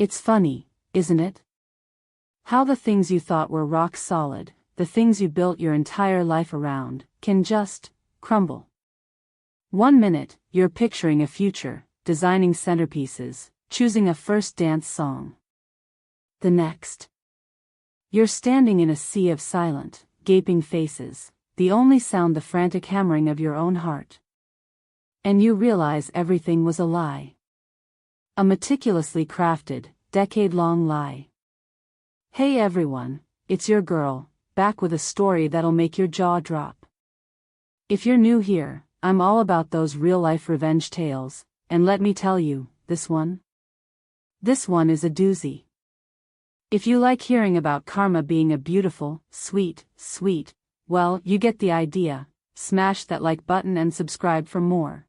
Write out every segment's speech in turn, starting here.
It's funny, isn't it? How the things you thought were rock solid, the things you built your entire life around, can just crumble. One minute, you're picturing a future, designing centerpieces, choosing a first dance song. The next, you're standing in a sea of silent, gaping faces, the only sound the frantic hammering of your own heart. And you realize everything was a lie. A meticulously crafted, decade-long lie. Hey everyone, it's your girl, back with a story that'll make your jaw drop. If you're new here, I'm all about those real-life revenge tales, and let me tell you, this one is a doozy. If you like hearing about karma being a beautiful, sweet, well, you get the idea. Smash that like button and subscribe for more.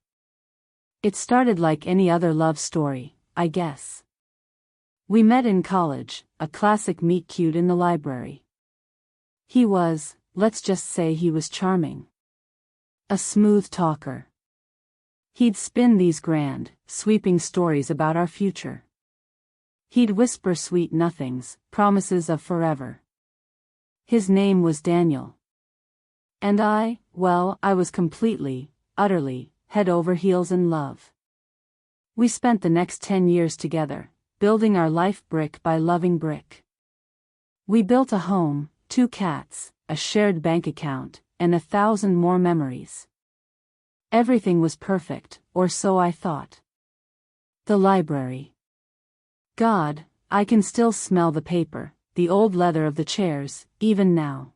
It started like any other love story, I guess. We met in college, a classic meet cute in the library. He was, let's just say he was charming. A smooth talker. He'd spin these grand, sweeping stories about our future. He'd whisper sweet nothings, promises of forever. His name was Daniel. And I was completely, utterly, head over heels in love. We spent the next 10 years together, building our life brick by loving brick. We built a home, 2 cats, a shared bank account, and 1,000 more memories. Everything was perfect, or so I thought. The library. God, I can still smell the paper, the old leather of the chairs, even now.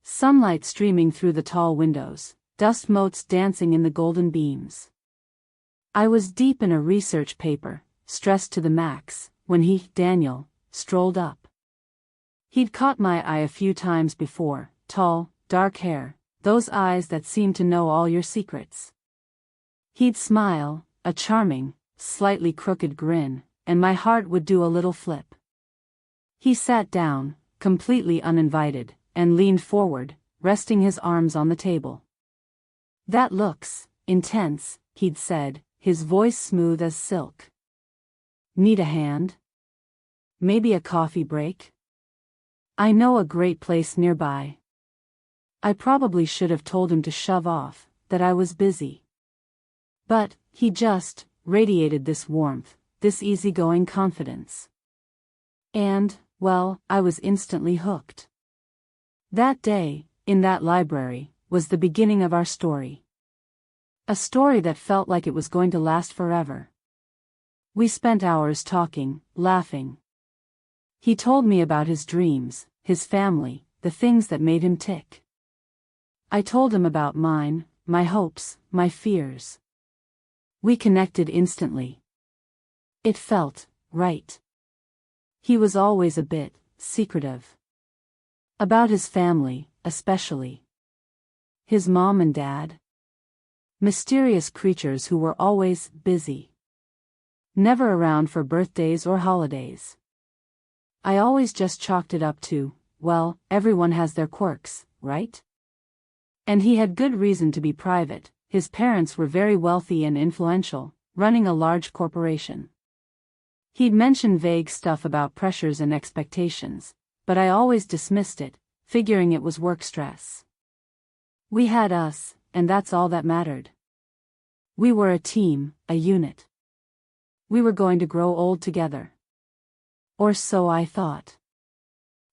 Sunlight streaming through the tall windows, dust motes dancing in the golden beams. I was deep in a research paper, stressed to the max, when Daniel, strolled up. He'd caught my eye a few times before, tall, dark hair, those eyes that seemed to know all your secrets. He'd smile, a charming, slightly crooked grin, and my heart would do a little flip. He sat down, completely uninvited, and leaned forward, resting his arms on the table. "That looks intense," he'd said, his voice smooth as silk. "Need a hand? Maybe a coffee break? I know a great place nearby." I probably should have told him to shove off, that I was busy. But he just radiated this warmth, this easygoing confidence. And, I was instantly hooked. That day, in that library, was the beginning of our story. A story that felt like it was going to last forever. We spent hours talking, laughing. He told me about his dreams, his family, the things that made him tick. I told him about mine, my hopes, my fears. We connected instantly. It felt right. He was always a bit secretive. About his family, especially. His mom and dad. Mysterious creatures who were always busy. Never around for birthdays or holidays. I always just chalked it up to, everyone has their quirks, right? And he had good reason to be private. His parents were very wealthy and influential, running a large corporation. He'd mention vague stuff about pressures and expectations, but I always dismissed it, figuring it was work stress. We had us, and that's all that mattered. We were a team, a unit. We were going to grow old together. Or so I thought.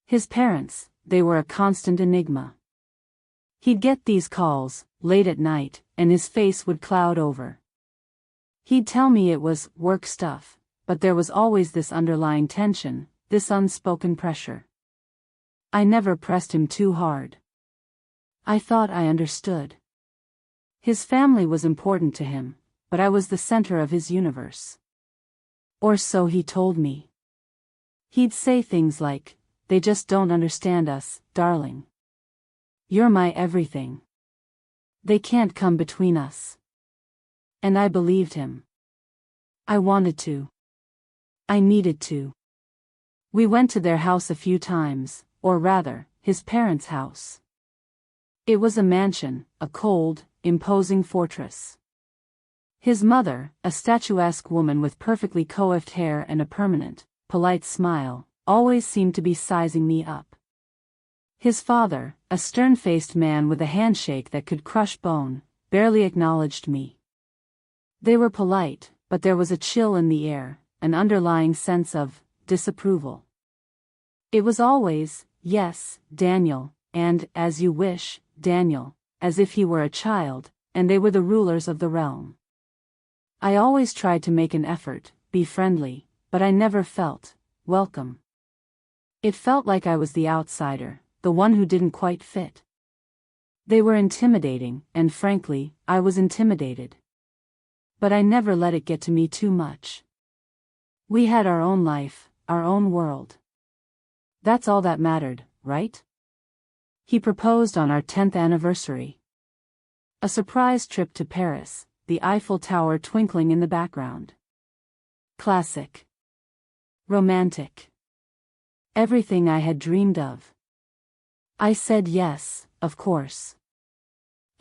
His parents, they were a constant enigma. He'd get these calls, late at night, and his face would cloud over. He'd tell me it was work stuff, but there was always this underlying tension, this unspoken pressure. I never pressed him too hard. I thought I understood. His family was important to him, but I was the center of his universe. Or so he told me. He'd say things like, "They just don't understand us, darling. You're my everything. They can't come between us." And I believed him. I wanted to. I needed to. We went to their house a few times, or rather, his parents' house. It was a mansion, a cold, imposing fortress. His mother, a statuesque woman with perfectly coiffed hair and a permanent, polite smile, always seemed to be sizing me up. His father, a stern-faced man with a handshake that could crush bone, barely acknowledged me. They were polite, but there was a chill in the air, an underlying sense of disapproval. It was always, "Yes, Daniel," and, "As you wish, Daniel," as if he were a child, and they were the rulers of the realm. I always tried to make an effort, be friendly, but I never felt welcome. It felt like I was the outsider, the one who didn't quite fit. They were intimidating, and frankly, I was intimidated. But I never let it get to me too much. We had our own life, our own world. That's all that mattered, right? He proposed on our 10th anniversary. A surprise trip to Paris, the Eiffel Tower twinkling in the background. Classic. Romantic. Everything I had dreamed of. I said yes, of course.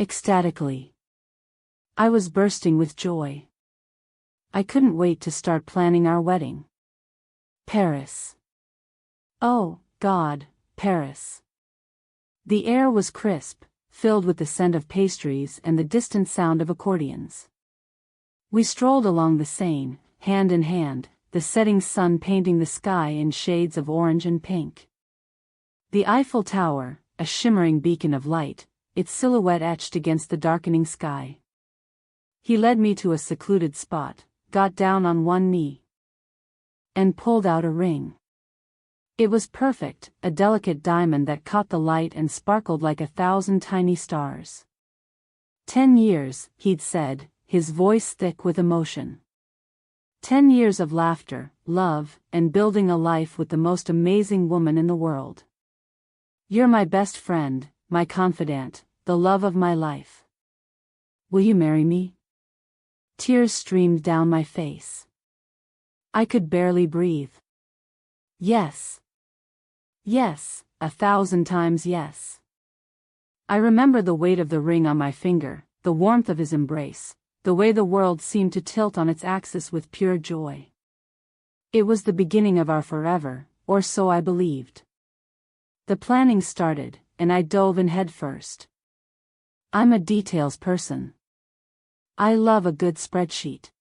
Ecstatically. I was bursting with joy. I couldn't wait to start planning our wedding. Paris. Oh, God, Paris. The air was crisp, filled with the scent of pastries and the distant sound of accordions. We strolled along the Seine, hand in hand, the setting sun painting the sky in shades of orange and pink. The Eiffel Tower, a shimmering beacon of light, its silhouette etched against the darkening sky. He led me to a secluded spot, got down on one knee, and pulled out a ring. It was perfect, a delicate diamond that caught the light and sparkled like 1,000 tiny stars. 10 years, he'd said, his voice thick with emotion. 10 years of laughter, love, and building a life with the most amazing woman in the world. You're my best friend, my confidant, the love of my life. Will you marry me? Tears streamed down my face. I could barely breathe. Yes. Yes, 1,000 times yes. I remember the weight of the ring on my finger, the warmth of his embrace, the way the world seemed to tilt on its axis with pure joy. It was the beginning of our forever, or so I believed. The planning started, and I dove in head first. I'm a details person. I love a good spreadsheet.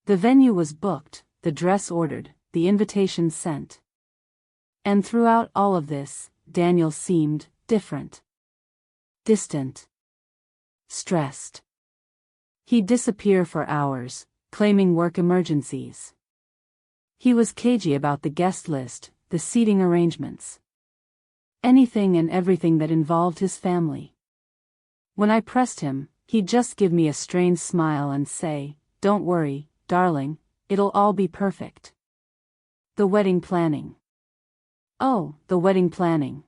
The venue was booked, the dress ordered, the invitation sent. And throughout all of this, Daniel seemed different. Distant. Stressed. He'd disappear for hours, claiming work emergencies. He was cagey about the guest list, the seating arrangements. Anything and everything that involved his family. When I pressed him, he'd just give me a strained smile and say, "Don't worry, darling, it'll all be perfect." The wedding planning. Oh, the wedding planning.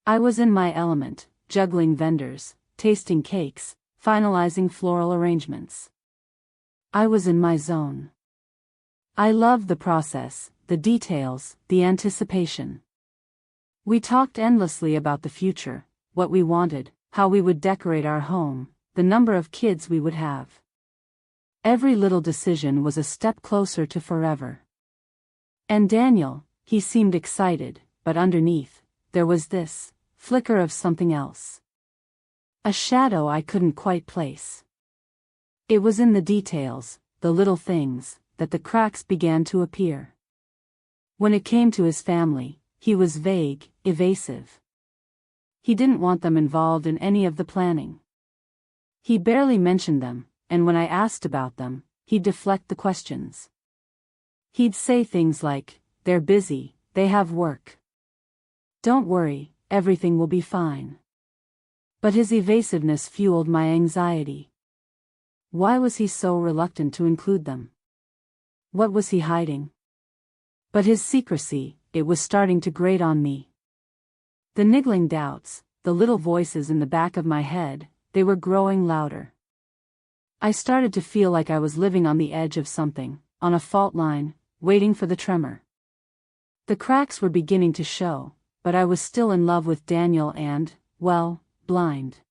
I was in my element, juggling vendors, tasting cakes, finalizing floral arrangements. I was in my zone. I loved the process, the details, the anticipation. We talked endlessly about the future, what we wanted, how we would decorate our home, the number of kids we would have. Every little decision was a step closer to forever. And Daniel, he seemed excited, but underneath, there was this flicker of something else. A shadow I couldn't quite place. It was in the details, the little things, that the cracks began to appear. When it came to his family, he was vague, evasive. He didn't want them involved in any of the planning. He barely mentioned them, and when I asked about them, he'd deflect the questions. He'd say things like, "They're busy, they have work. Don't worry, everything will be fine." But his evasiveness fueled my anxiety. Why was he so reluctant to include them? What was he hiding? But his secrecy, it was starting to grate on me. The niggling doubts, the little voices in the back of my head, they were growing louder. I started to feel like I was living on the edge of something, on a fault line, waiting for the tremor. The cracks were beginning to show, but I was still in love with Daniel and, well, blind.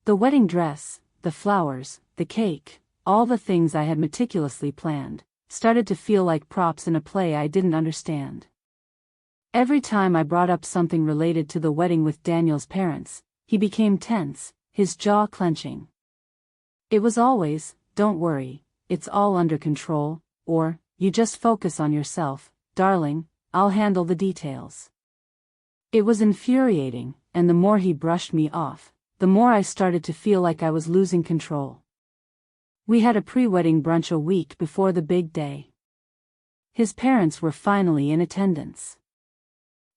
The wedding dress, the flowers, the cake, all the things I had meticulously planned, started to feel like props in a play I didn't understand. Every time I brought up something related to the wedding with Daniel's parents, he became tense, his jaw clenching. It was always, "Don't worry, it's all under control," or, "You just focus on yourself, darling, I'll handle the details." It was infuriating, and the more he brushed me off, the more I started to feel like I was losing control. We had a pre-wedding brunch a week before the big day. His parents were finally in attendance.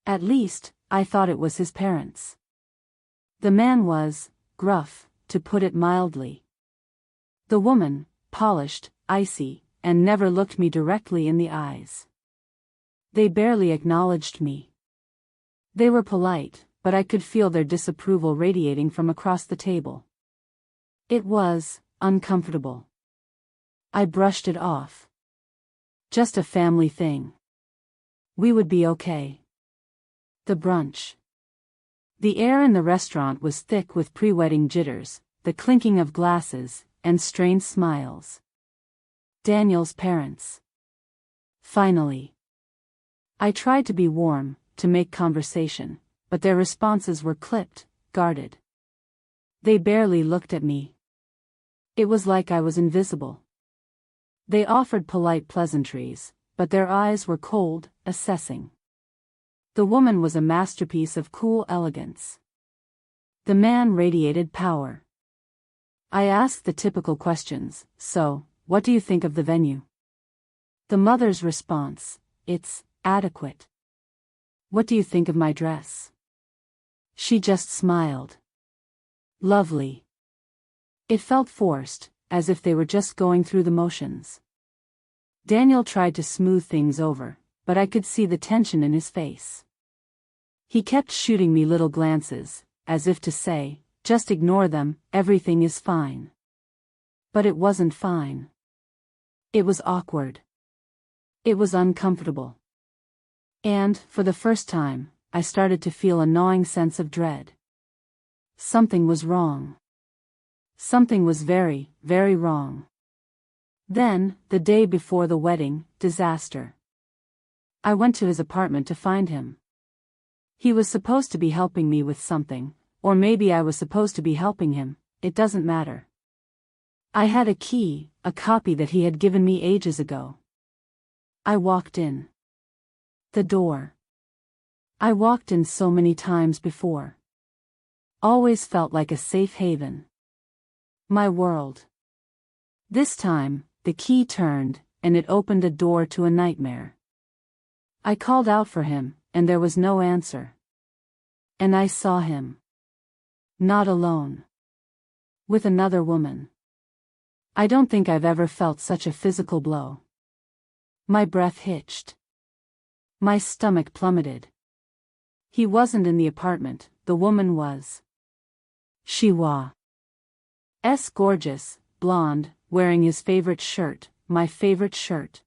At least, I thought it was his parents. The man was gruff, to put it mildly. The woman, polished, icy, and never looked me directly in the eyes. They barely acknowledged me. They were polite, but I could feel their disapproval radiating from across the table. It was uncomfortable. I brushed it off. Just a family thing. We would be okay. The brunch. The air in the restaurant was thick with pre-wedding jitters, the clinking of glasses, and strained smiles. Daniel's parents. Finally. I tried to be warm, to make conversation, but their responses were clipped, guarded. They barely looked at me. It was like I was invisible. They offered polite pleasantries, but their eyes were cold, assessing. The woman was a masterpiece of cool elegance. The man radiated power. I asked the typical questions, "So, what do you think of the venue?" The mother's response, "It's adequate." "What do you think of my dress?" She just smiled. "Lovely." It felt forced, as if they were just going through the motions. Daniel tried to smooth things over, but I could see the tension in his face. He kept shooting me little glances, as if to say, "Just ignore them, everything is fine." But it wasn't fine. It was awkward. It was uncomfortable. And, for the first time, I started to feel a gnawing sense of dread. Something was wrong. Something was very, very wrong. Then, the day before the wedding, disaster. I went to his apartment to find him. He was supposed to be helping me with something, or maybe I was supposed to be helping him, it doesn't matter. I had a key, a copy that he had given me ages ago. I walked in. The door. I walked in so many times before. Always felt like a safe haven. My world. This time, the key turned, and it opened a door to a nightmare. I called out for him, and there was no answer. And I saw him. Not alone. With another woman. I don't think I've ever felt such a physical blow. My breath hitched. My stomach plummeted. He wasn't in the apartment, the woman was. She was gorgeous, blonde, wearing his favorite shirt, my favorite shirt.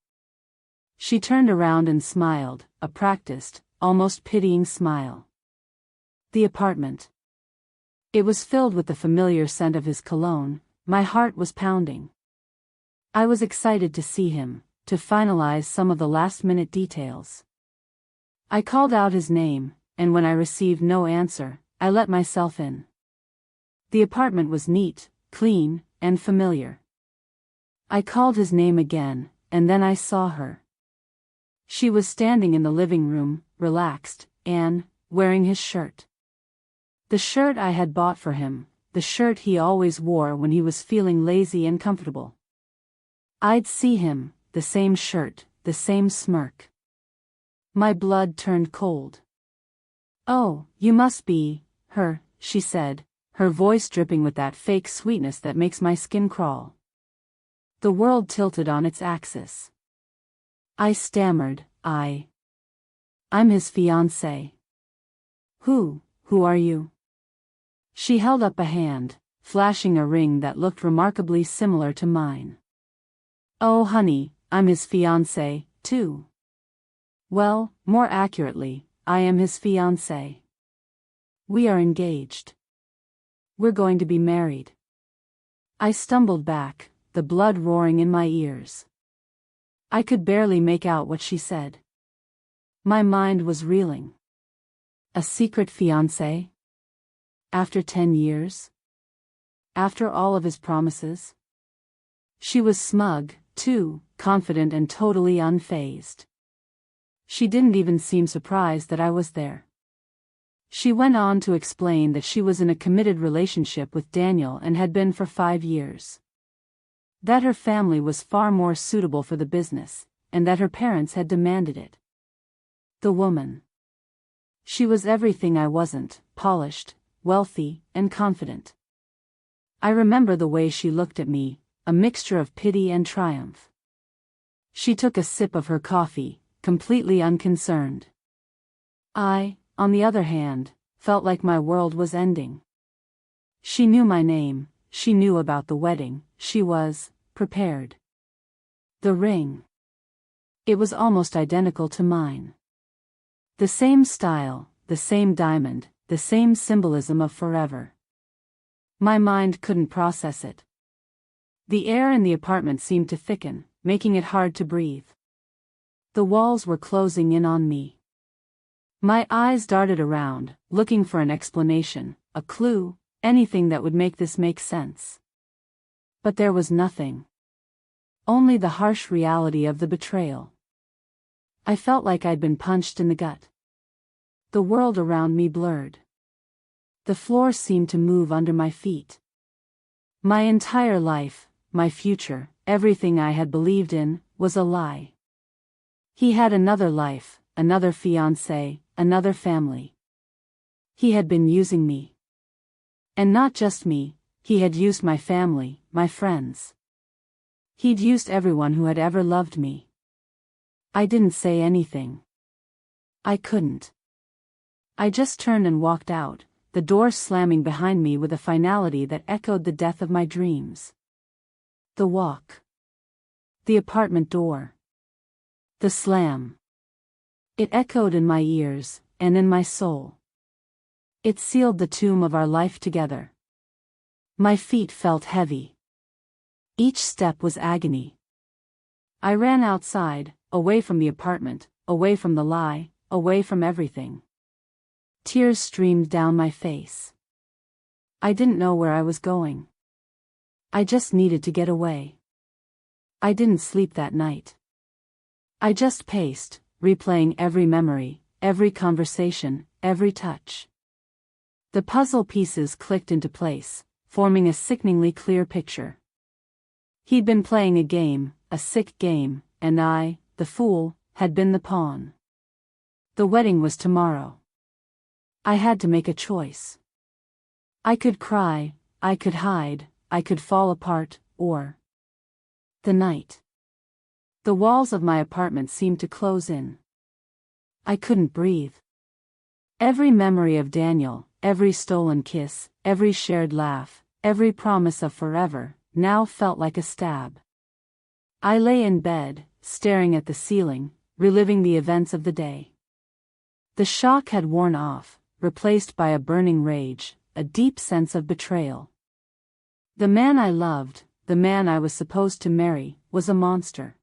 She turned around and smiled, a practiced, almost pitying smile. The apartment. It was filled with the familiar scent of his cologne. My heart was pounding. I was excited to see him, to finalize some of the last-minute details. I called out his name, and when I received no answer, I let myself in. The apartment was neat, clean, and familiar. I called his name again, and then I saw her. She was standing in the living room, relaxed, and wearing his shirt. The shirt I had bought for him, the shirt he always wore when he was feeling lazy and comfortable. I'd see him, the same shirt, the same smirk. My blood turned cold. "Oh, you must be her," she said, her voice dripping with that fake sweetness that makes my skin crawl. The world tilted on its axis. I stammered, I'm his fiancé. Who are you?" She held up a hand, flashing a ring that looked remarkably similar to mine. "Oh honey, I'm his fiancé, too. Well, more accurately, I am his fiancé. We are engaged. We're going to be married." I stumbled back, the blood roaring in my ears. I could barely make out what she said. My mind was reeling. A secret fiancé? After 10 years? After all of his promises? She was smug, too, confident and totally unfazed. She didn't even seem surprised that I was there. She went on to explain that she was in a committed relationship with Daniel and had been for 5 years. That her family was far more suitable for the business, and that her parents had demanded it. The woman. She was everything I wasn't: polished, wealthy, and confident. I remember the way she looked at me, a mixture of pity and triumph. She took a sip of her coffee, completely unconcerned. I, on the other hand, felt like my world was ending. She knew my name, she knew about the wedding, she was prepared. The ring. It was almost identical to mine. The same style, the same diamond, the same symbolism of forever. My mind couldn't process it. The air in the apartment seemed to thicken, making it hard to breathe. The walls were closing in on me. My eyes darted around, looking for an explanation, a clue, anything that would make this make sense. But there was nothing. Only the harsh reality of the betrayal. I felt like I'd been punched in the gut. The world around me blurred. The floor seemed to move under my feet. My entire life, my future, everything I had believed in, was a lie. He had another life, another fiancé, another family. He had been using me. And not just me, he had used my family, my friends. He'd used everyone who had ever loved me. I didn't say anything. I couldn't. I just turned and walked out, the door slamming behind me with a finality that echoed the death of my dreams. The walk. The apartment door. The slam. It echoed in my ears, and in my soul. It sealed the tomb of our life together. My feet felt heavy. Each step was agony. I ran outside, away from the apartment, away from the lie, away from everything. Tears streamed down my face. I didn't know where I was going. I just needed to get away. I didn't sleep that night. I just paced, replaying every memory, every conversation, every touch. The puzzle pieces clicked into place, forming a sickeningly clear picture. He'd been playing a game, a sick game, and I, the fool, had been the pawn. The wedding was tomorrow. I had to make a choice. I could cry, I could hide, I could fall apart, or... The night. The walls of my apartment seemed to close in. I couldn't breathe. Every memory of Daniel, every stolen kiss, every shared laugh, every promise of forever, now felt like a stab. I lay in bed, staring at the ceiling, reliving the events of the day. The shock had worn off, replaced by a burning rage, a deep sense of betrayal. The man I loved, the man I was supposed to marry, was a monster.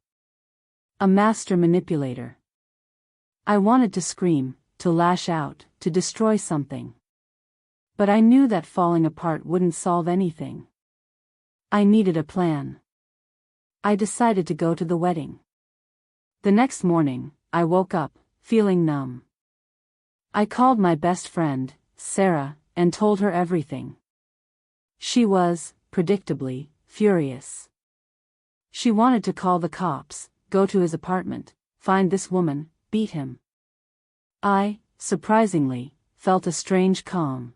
A master manipulator. I wanted to scream, to lash out, to destroy something. But I knew that falling apart wouldn't solve anything. I needed a plan. I decided to go to the wedding. The next morning, I woke up, feeling numb. I called my best friend, Sarah, and told her everything. She was, predictably, furious. She wanted to call the cops, go to his apartment, find this woman, beat him. I, surprisingly, felt a strange calm.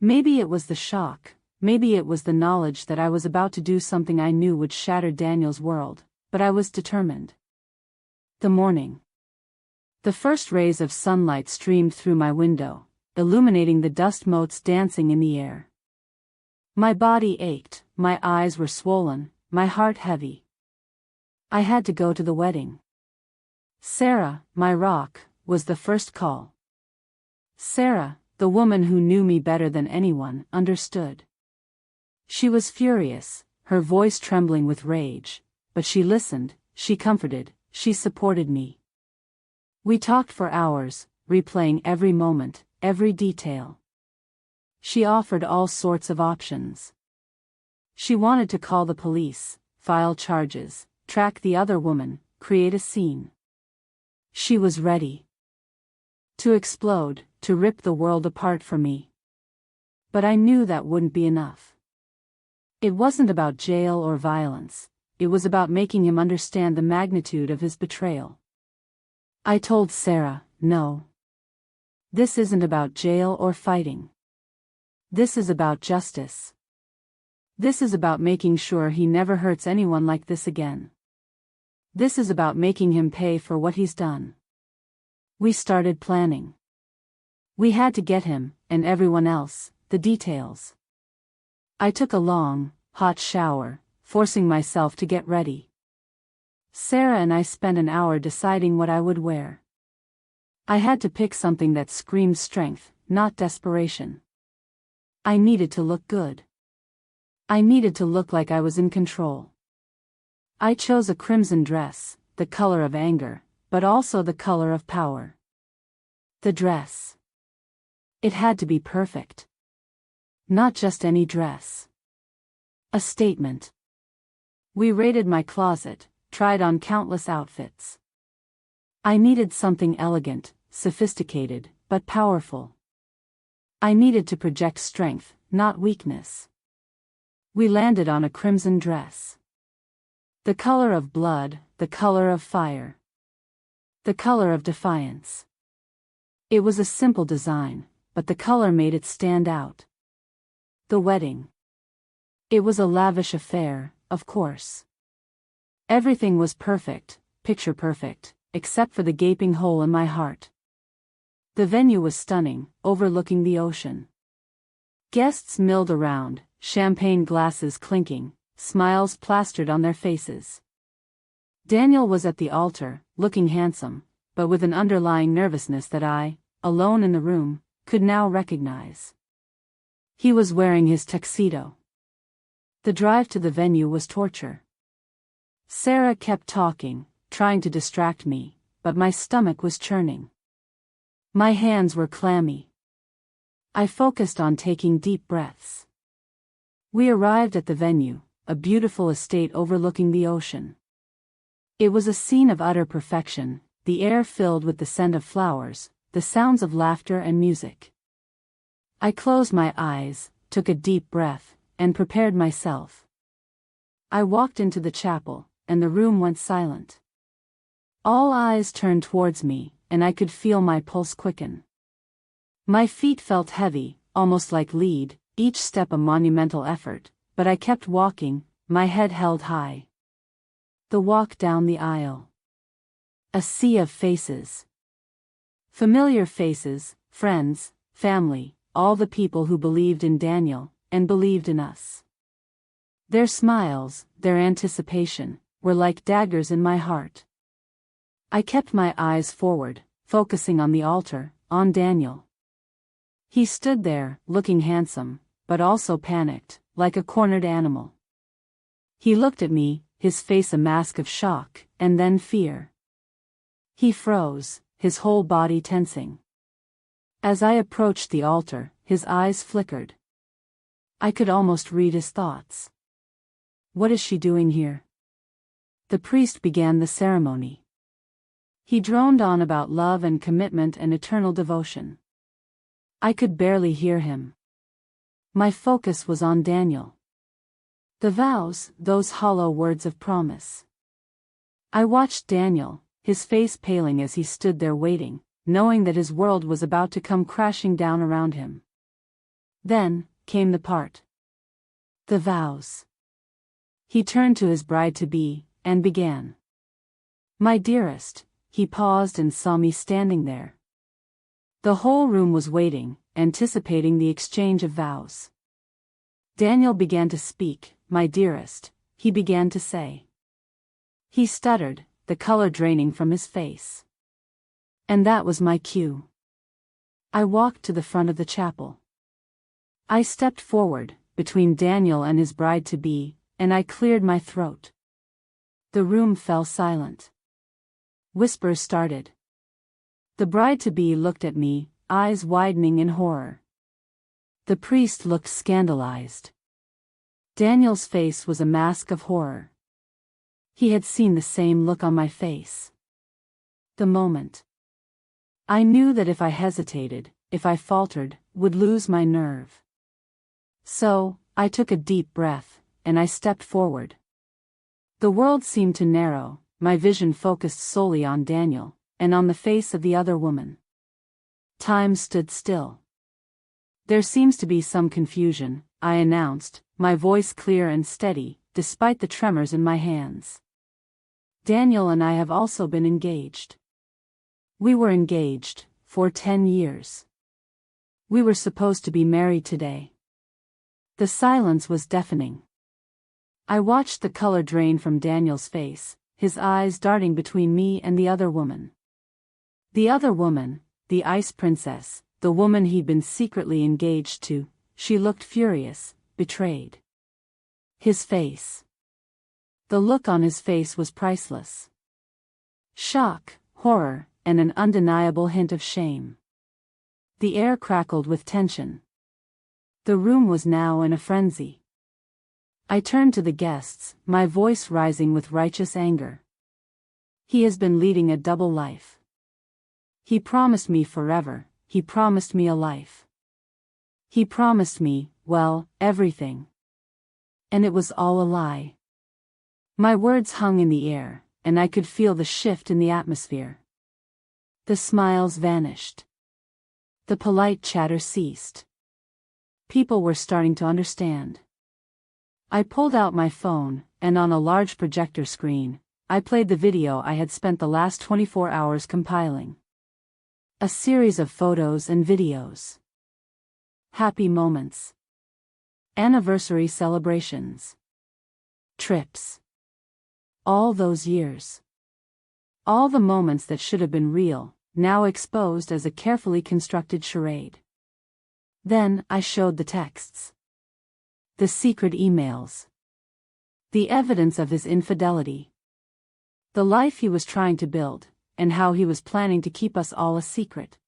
Maybe it was the shock, maybe it was the knowledge that I was about to do something I knew would shatter Daniel's world, but I was determined. The morning. The first rays of sunlight streamed through my window, illuminating the dust motes dancing in the air. My body ached, my eyes were swollen, my heart heavy. I had to go to the wedding. Sarah, my rock, was the first call. Sarah, the woman who knew me better than anyone, understood. She was furious, her voice trembling with rage, but she listened, she comforted, she supported me. We talked for hours, replaying every moment, every detail. She offered all sorts of options. She wanted to call the police, file charges, track the other woman, create a scene. She was ready to explode, to rip the world apart for me. But I knew that wouldn't be enough. It wasn't about jail or violence, it was about making him understand the magnitude of his betrayal. I told Sarah, no. This isn't about jail or fighting. This is about justice. This is about making sure he never hurts anyone like this again. This is about making him pay for what he's done. We started planning. We had to get him, and everyone else, the details. I took a long, hot shower, forcing myself to get ready. Sarah and I spent an hour deciding what I would wear. I had to pick something that screamed strength, not desperation. I needed to look good. I needed to look like I was in control. I chose a crimson dress, the color of anger, but also the color of power. The dress. It had to be perfect. Not just any dress. A statement. We raided my closet, tried on countless outfits. I needed something elegant, sophisticated, but powerful. I needed to project strength, not weakness. We landed on a crimson dress. The color of blood, the color of fire. The color of defiance. It was a simple design, but the color made it stand out. The wedding. It was a lavish affair, of course. Everything was perfect, picture perfect, except for the gaping hole in my heart. The venue was stunning, overlooking the ocean. Guests milled around, champagne glasses clinking, smiles plastered on their faces. Daniel was at the altar, looking handsome, but with an underlying nervousness that I, alone in the room, could now recognize. He was wearing his tuxedo. The drive to the venue was torture. Sarah kept talking, trying to distract me, but my stomach was churning. My hands were clammy. I focused on taking deep breaths. We arrived at the venue, a beautiful estate overlooking the ocean. It was a scene of utter perfection, the air filled with the scent of flowers, the sounds of laughter and music. I closed my eyes, took a deep breath, and prepared myself. I walked into the chapel, and the room went silent. All eyes turned towards me, and I could feel my pulse quicken. My feet felt heavy, almost like lead, each step a monumental effort, but I kept walking, my head held high. The walk down the aisle. A sea of faces. Familiar faces, friends, family, all the people who believed in Daniel, and believed in us. Their smiles, their anticipation, were like daggers in my heart. I kept my eyes forward, focusing on the altar, on Daniel. He stood there, looking handsome, but also panicked, like a cornered animal. He looked at me, his face a mask of shock, and then fear. He froze, his whole body tensing. As I approached the altar, his eyes flickered. I could almost read his thoughts. What is she doing here? The priest began the ceremony. He droned on about love and commitment and eternal devotion. I could barely hear him. My focus was on Daniel. The vows, those hollow words of promise. I watched Daniel, his face paling as he stood there waiting, knowing that his world was about to come crashing down around him. Then came the part. The vows. He turned to his bride-to-be, and began. My dearest, he paused and saw me standing there. The whole room was waiting, anticipating the exchange of vows. Daniel began to speak, my dearest, he began to say. He stuttered, the color draining from his face. And that was my cue. I walked to the front of the chapel. I stepped forward, between Daniel and his bride-to-be, and I cleared my throat. The room fell silent. Whispers started. The bride-to-be looked at me, eyes widening in horror. The priest looked scandalized. Daniel's face was a mask of horror. He had seen the same look on my face. The moment. I knew that if I hesitated, if I faltered, would lose my nerve. So, I took a deep breath, and I stepped forward. The world seemed to narrow, my vision focused solely on Daniel, and on the face of the other woman. Time stood still. There seems to be some confusion, I announced, my voice clear and steady, despite the tremors in my hands. Daniel and I have also been engaged. We were engaged, for 10 years. We were supposed to be married today. The silence was deafening. I watched the color drain from Daniel's face, his eyes darting between me and the other woman. The other woman, the Ice Princess, the woman he'd been secretly engaged to, she looked furious, betrayed. His face. The look on his face was priceless. Shock, horror, and an undeniable hint of shame. The air crackled with tension. The room was now in a frenzy. I turned to the guests, my voice rising with righteous anger. He has been leading a double life. He promised me forever, he promised me a life. He promised me, well, everything. And it was all a lie. My words hung in the air, and I could feel the shift in the atmosphere. The smiles vanished. The polite chatter ceased. People were starting to understand. I pulled out my phone, and on a large projector screen, I played the video I had spent the last 24 hours compiling. A series of photos and videos. Happy moments. Anniversary celebrations. Trips. All those years. All the moments that should have been real, now exposed as a carefully constructed charade. Then I showed the texts. The secret emails. The evidence of his infidelity. The life he was trying to build, and how he was planning to keep us all a secret.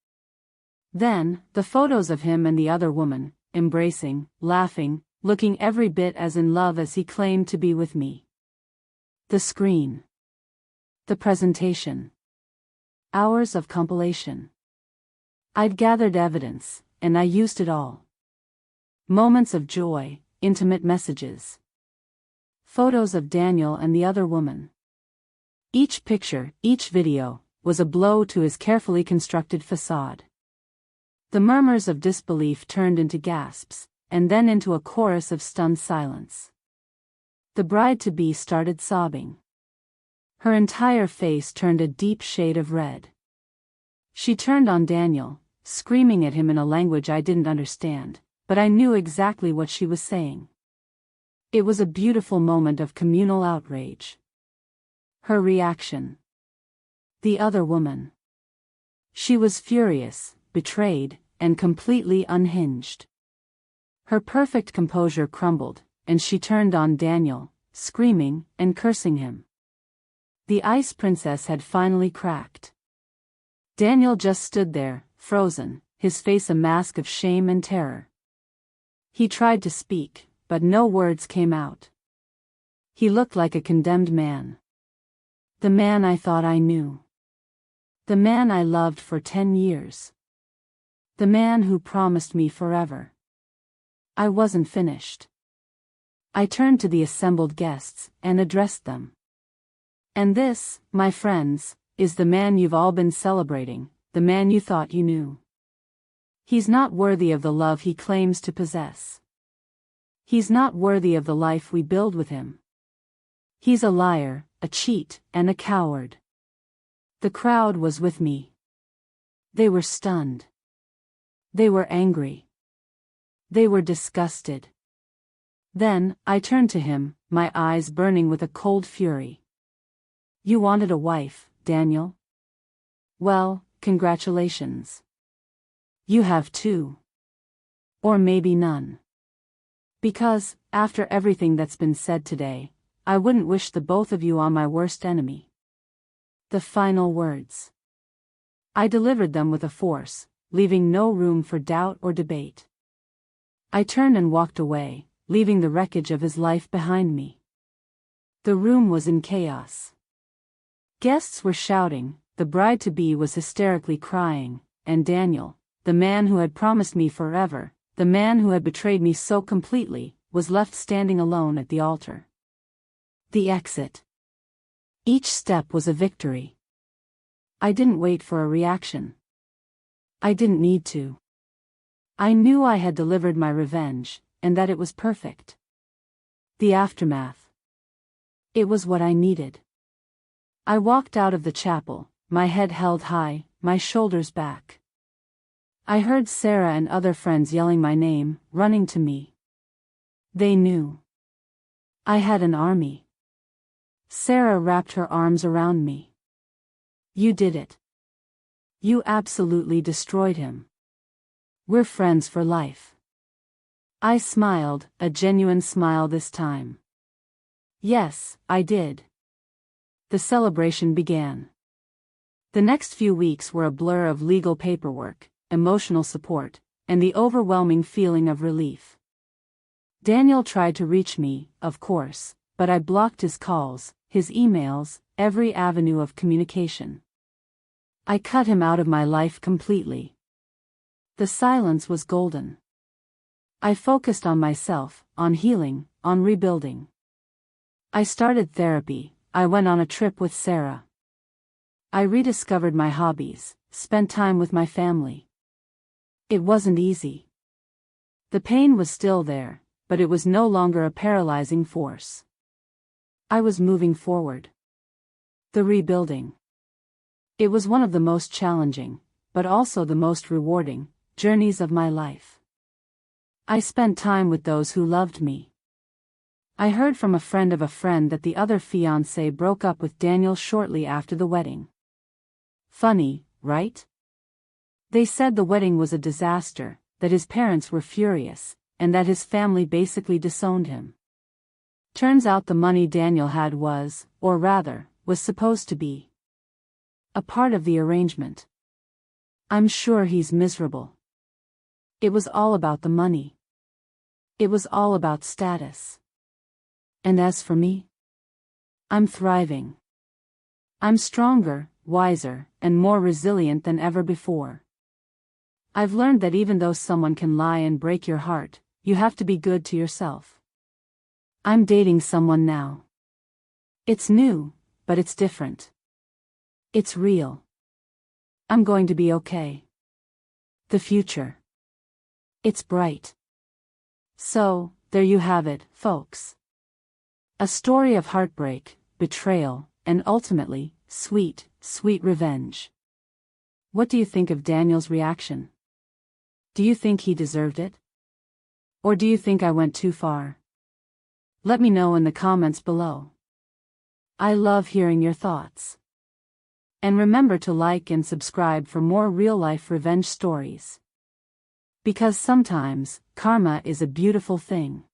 Then, the photos of him and the other woman, embracing, laughing, looking every bit as in love as he claimed to be with me. The screen. The presentation. Hours of compilation. I'd gathered evidence, and I used it all. Moments of joy, intimate messages. Photos of Daniel and the other woman. Each picture, each video, was a blow to his carefully constructed facade. The murmurs of disbelief turned into gasps, and then into a chorus of stunned silence. The bride-to-be started sobbing. Her entire face turned a deep shade of red. She turned on Daniel, screaming at him in a language I didn't understand, but I knew exactly what she was saying. It was a beautiful moment of communal outrage. Her reaction. The other woman. She was furious, betrayed, and completely unhinged. Her perfect composure crumbled, and she turned on Daniel, screaming and cursing him. The Ice Princess had finally cracked. Daniel just stood there, frozen, his face a mask of shame and terror. He tried to speak, but no words came out. He looked like a condemned man. The man I thought I knew. The man I loved for 10 years. The man who promised me forever. I wasn't finished. I turned to the assembled guests and addressed them. And this, my friends, is the man you've all been celebrating, the man you thought you knew. He's not worthy of the love he claims to possess. He's not worthy of the life we build with him. He's a liar, a cheat, and a coward. The crowd was with me. They were stunned. They were angry. They were disgusted. Then, I turned to him, my eyes burning with a cold fury. You wanted a wife, Daniel? Well, congratulations. You have two. Or maybe none. Because, after everything that's been said today, I wouldn't wish the both of you on my worst enemy. The final words. I delivered them with a force, leaving no room for doubt or debate. I turned and walked away, leaving the wreckage of his life behind me. The room was in chaos. Guests were shouting, the bride-to-be was hysterically crying, and Daniel, the man who had promised me forever, the man who had betrayed me so completely, was left standing alone at the altar. The exit. Each step was a victory. I didn't wait for a reaction. I didn't need to. I knew I had delivered my revenge, and that it was perfect. The aftermath. It was what I needed. I walked out of the chapel, my head held high, my shoulders back. I heard Sarah and other friends yelling my name, running to me. They knew. I had an army. Sarah wrapped her arms around me. You did it. You absolutely destroyed him. We're friends for life. I smiled, a genuine smile this time. Yes, I did. The celebration began. The next few weeks were a blur of legal paperwork, emotional support, and the overwhelming feeling of relief. Daniel tried to reach me, of course, but I blocked his calls, his emails, every avenue of communication. I cut him out of my life completely. The silence was golden. I focused on myself, on healing, on rebuilding. I started therapy, I went on a trip with Sarah. I rediscovered my hobbies, spent time with my family. It wasn't easy. The pain was still there, but it was no longer a paralyzing force. I was moving forward. The rebuilding. It was one of the most challenging, but also the most rewarding, journeys of my life. I spent time with those who loved me. I heard from a friend that the other fiancé broke up with Daniel shortly after the wedding. Funny, right? They said the wedding was a disaster, that his parents were furious, and that his family basically disowned him. Turns out the money Daniel had was, or rather, was supposed to be a part of the arrangement. I'm sure he's miserable. It was all about the money. It was all about status. And as for me, I'm thriving. I'm stronger, wiser, and more resilient than ever before. I've learned that even though someone can lie and break your heart, you have to be good to yourself. I'm dating someone now. It's new, but it's different. It's real. I'm going to be okay. The future. It's bright. So, there you have it, folks. A story of heartbreak, betrayal, and ultimately, sweet, sweet revenge. What do you think of Daniel's reaction? Do you think he deserved it? Or do you think I went too far? Let me know in the comments below. I love hearing your thoughts. And remember to like and subscribe for more real-life revenge stories. Because sometimes, karma is a beautiful thing.